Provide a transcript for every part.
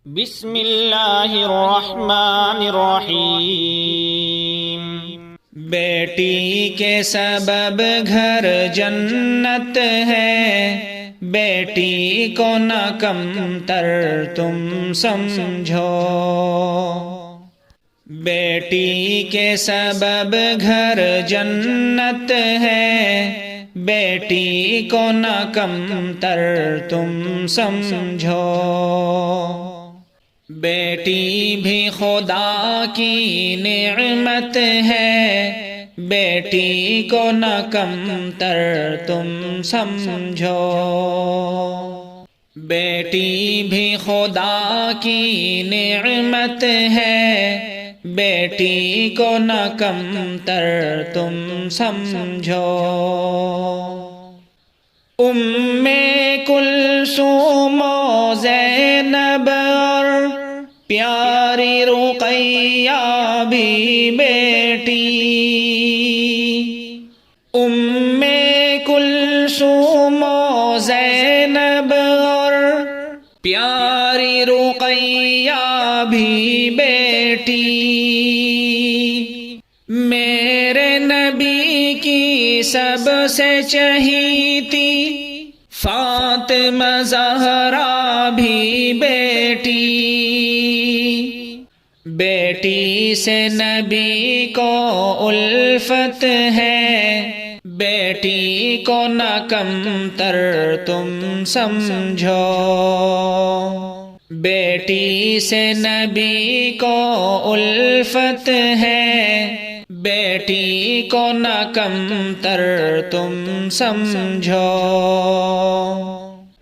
بسم اللہ الرحمن الرحیم۔ بیٹی کے سبب گھر جنت ہے، بیٹی کو نہ کمتر تم سمجھو۔ بیٹی کے سبب گھر جنت ہے، بیٹی کو نہ کمتر تم سمجھو۔ بیٹی بھی خدا کی نعمت ہے، بیٹی کو نہ کمتر تم سمجھو۔ بیٹی بھی خدا کی نعمت ہے، بیٹی کو نہ کمتر تم سمجھو۔ ام کلثوم و زینب اور پیاری رقیہ بھی بیٹی، ام کلثوم و زینب اور پیاری رقیہ بھی بیٹی، میرے نبی کی سب سے چہیتی فاطمہ زہرا بھی بیٹی، بیٹی سے نبی کو الفت ہے، بیٹی کو نہ کمتر تم سمجھو۔ بیٹی سے نبی کو الفت ہے، بیٹی کو نہ کمتر تم سمجھو۔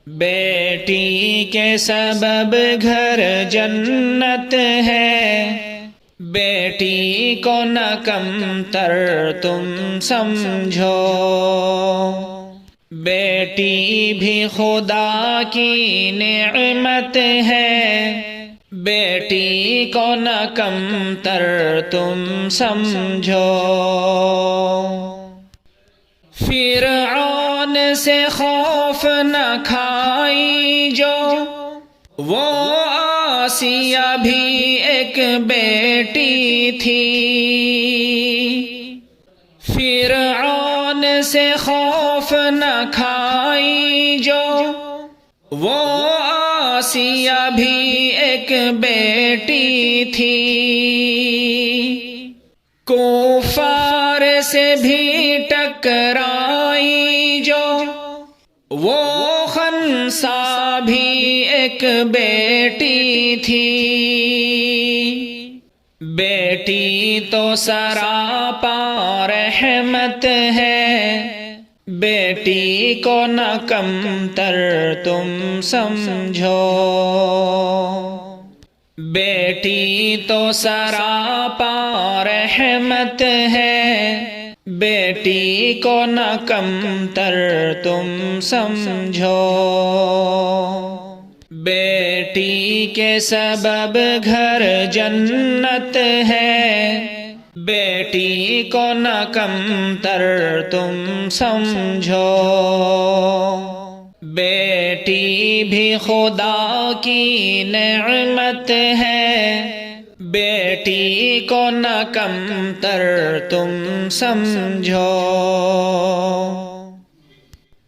بیٹی کے سبب گھر جنت ہے، بیٹی کو نہ کمتر تم سمجھو۔ بیٹی بھی خدا کی نعمت ہے، بیٹی کو نہ کمتر تم سمجھو۔ فرعون سے خوف نہ کھائی جو، وہ آسیہ بھی ایک بیٹی تھی۔ فرعون سے خوف نہ کھائی جو، وہ آسیہ بھی ایک بیٹی تھی۔ کفار سے بھی ٹکرائی جو، وہ خنسا بھی ایک بیٹی تھی۔ بیٹی تو سراپا رحمت ہے، بیٹی کو نہ کمتر تم سمجھو۔ بیٹی تو سراپا رحمت ہے، بیٹی کو نہ کمتر تم سمجھو۔ بیٹی کے سبب گھر جنت ہے، بیٹی کو نہ کمتر تم سمجھو۔ بیٹی بھی خدا کی نعمت ہے، بیٹی کو نہ کمتر تم سمجھو۔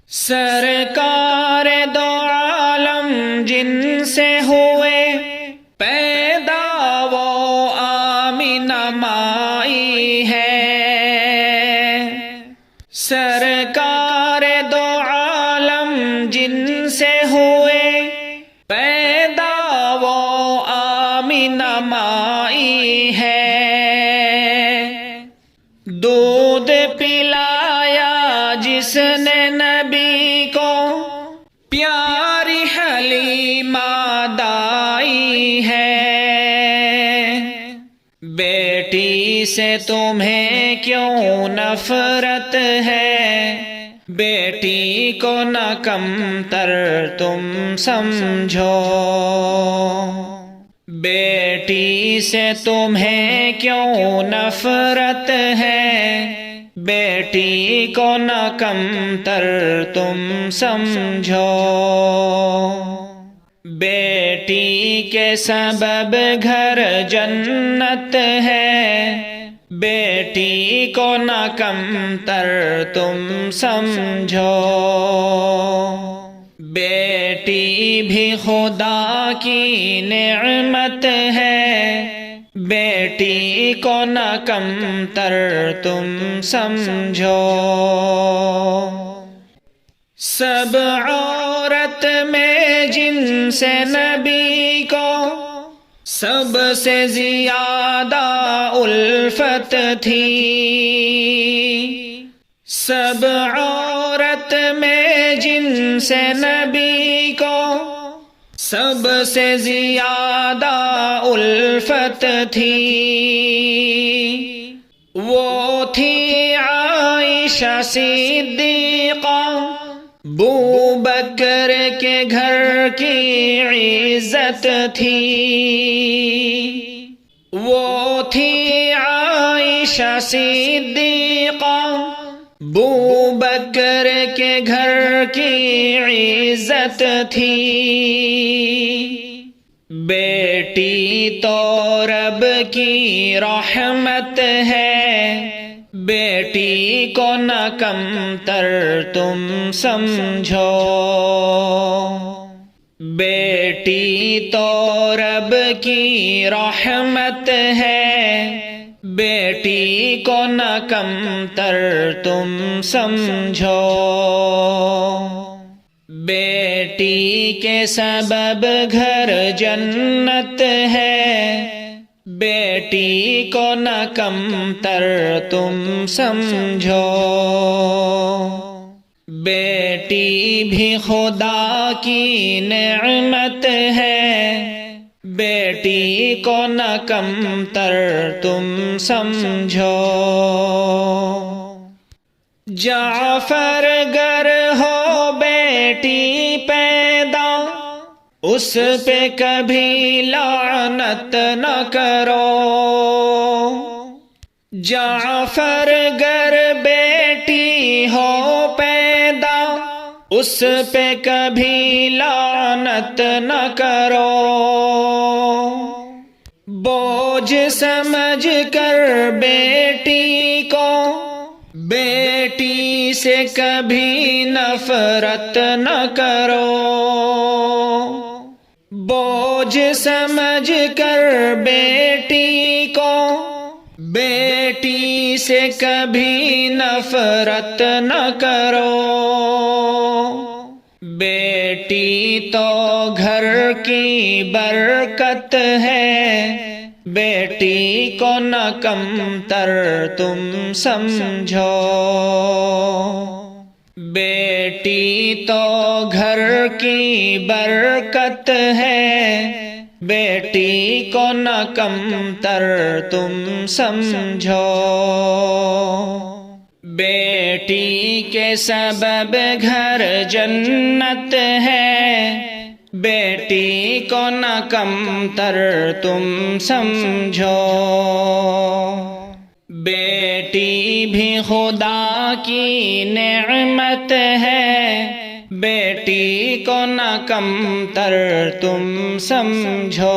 سرکار دو عالم جن سے ہوئے پیدا وہ آمینہ مائی ہے، سرکار دو عالم جن سے ہوئے پیدا وہ آمینہ مائی ہے۔ دودھ پلایا جس نے نبی کو پیاری حلیمہ دائی ہے، بیٹی سے تمہیں کیوں نفرت ہے، بیٹی کو نہ کمتر تم سمجھو۔ بیٹی سے تمہیں کیوں نفرت ہے، بیٹی کو نہ کمتر تم سمجھو۔ بیٹی بیٹی کے سبب گھر جنت ہے، بیٹی کو نہ کمتر تم سمجھو، بیٹی بھی خدا کی نعمت ہے، بیٹی کو نہ کمتر تم سمجھو۔ سب عورت میں جن سے نبی کو سب سے زیادہ الفت تھی، سب عورت میں جن سے نبی کو سب سے زیادہ الفت تھی، وہ تھی عائشہ صدیقہ، ابو بکر کے گھر کی عزت تھی، وہ تھی عائشہ صدیقہ، ابو بکر کے گھر کی عزت تھی، بیٹی تو رب کی رحمت ہے، بیٹی کو نہ کمتر تم سمجھو، بیٹی تو رب کی رحمت ہے، بیٹی کو نہ کمتر تم سمجھو، بیٹی کے سبب گھر جنت ہے، بیٹی کو نہ کمتر تم سمجھو، بیٹی بھی خدا کی نعمت ہے، بیٹی کو نہ کمتر تم سمجھو۔ جعفر گر ہو بیٹی پیدا، اس پہ کبھی لعنت نہ کرو، جعفر گر بیٹی ہو پیدا، اس پہ کبھی لعنت نہ کرو، بوجھ سمجھ کر بیٹی کو بیٹی سے کبھی نفرت نہ کرو، بوجھ سمجھ کر بیٹی کو بیٹی سے کبھی نفرت نہ کرو، بیٹی تو گھر کی برکت ہے، بیٹی کو نہ کمتر تم سمجھو، بیٹی تو گھر کی برکت ہے، بیٹی کو نہ کمتر تم سمجھو، بیٹی کے سبب گھر جنت ہے، بیٹی کو نہ کمتر تم سمجھو، بیٹی بھی خدا کی نعمت ہے، بیٹی کو نہ کمتر تم سمجھو۔